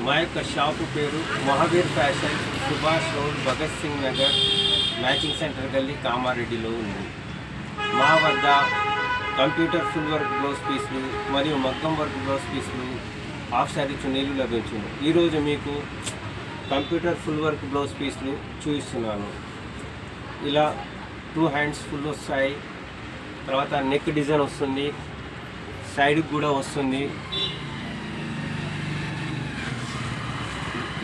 మా యొక్క షాపు పేరు Mahavir fashion, Subhash road, Bhagat Singh Nagar, matching centre గల్లీ, కామారెడ్డిలో ఉంది. మా వద్ద కంప్యూటర్ ఫుల్ వర్క్ బ్లౌజ్ పీసులు మరియు మగ్గం వర్క్ బ్లౌజ్ పీసులు, హాఫ్ శారీ చున్నీలు లభించును. ఈరోజు మీకు కంప్యూటర్ ఫుల్ వర్క్ బ్లౌజ్ పీసులు చూపిస్తున్నాను. ఇలా 2 హ్యాండ్స్ ఫుల్ వస్తాయి. తర్వాత నెక్ డిజైన్ వస్తుంది, సైడ్కి కూడా వస్తుంది.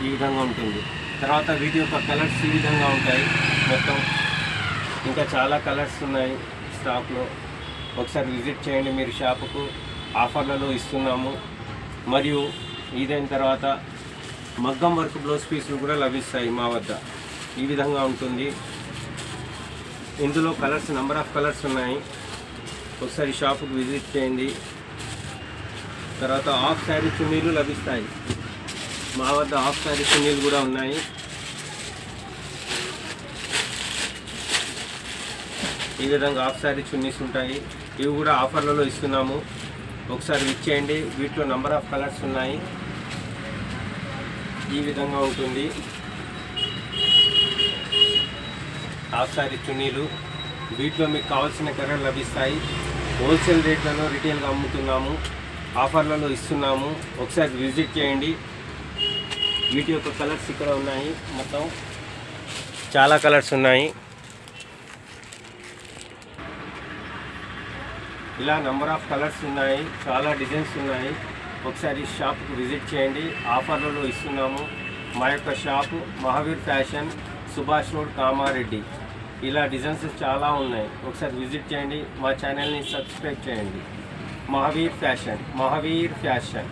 ఈ విధంగా ఉంటుంది. తర్వాత వీటి యొక్క కలర్స్ ఈ విధంగా ఉంటాయి మొత్తం. ఇంకా చాలా కలర్స్ ఉన్నాయి స్టాక్లో. ఒకసారి విజిట్ చేయండి మీరు షాపుకు. ఆఫర్లలో ఇస్తున్నాము. మరియు ఇదైన తర్వాత మగ్గం వర్క్ బ్లౌజ్ పీసులు కూడా లభిస్తాయి మా వద్ద. ఈ విధంగా ఉంటుంది. ఇందులో కలర్స్ నెంబర్ ఆఫ్ కలర్స్ ఉన్నాయి. ఒకసారి షాపుకు విజిట్ చేయండి. తర్వాత హాఫ్ శారీ చున్నీలు లభిస్తాయి. మా వద్ద హాఫ్ శారీ చున్నీలు కూడా ఉన్నాయి. ఈ విధంగా హాఫ్ శారీ చున్నీస్ ఉంటాయి. ఇవి కూడా ఆఫర్లలో ఇస్తున్నాము. ఒకసారి ఇచ్చేయండి. వీటిలో నెంబర్ ఆఫ్ కలర్స్ ఉన్నాయి. ఈ విధంగా ఉంటుంది హాఫ్ శారీ చున్నీలు. వీటిలో మీకు కావాల్సిన కలర్ లభిస్తాయి. హోల్సేల్ రేట్లలో రిటైల్గా అమ్ముతున్నాము. ఆఫర్లలో ఇస్తున్నాము. ఒకసారి విజిట్ చేయండి. వీటి యొక్క కలర్స్ ఇక్కడ ఉన్నాయి. మొత్తం చాలా కలర్స్ ఉన్నాయి. ఇలా నెంబర్ ఆఫ్ కలర్స్ ఉన్నాయి. చాలా డిజైన్స్ ఉన్నాయి. ఒకసారి షాప్కి విజిట్ చేయండి. ఆఫర్లలో ఇస్తున్నాము. మా యొక్క shop Mahavir fashion, Subhash road, Kamareddy. ఇలా డిజైన్స్ చాలా ఉన్నాయి. ఒకసారి విజిట్ చేయండి. మా ఛానల్ని సబ్స్క్రైబ్ చేయండి. మహావీర్ ఫ్యాషన్.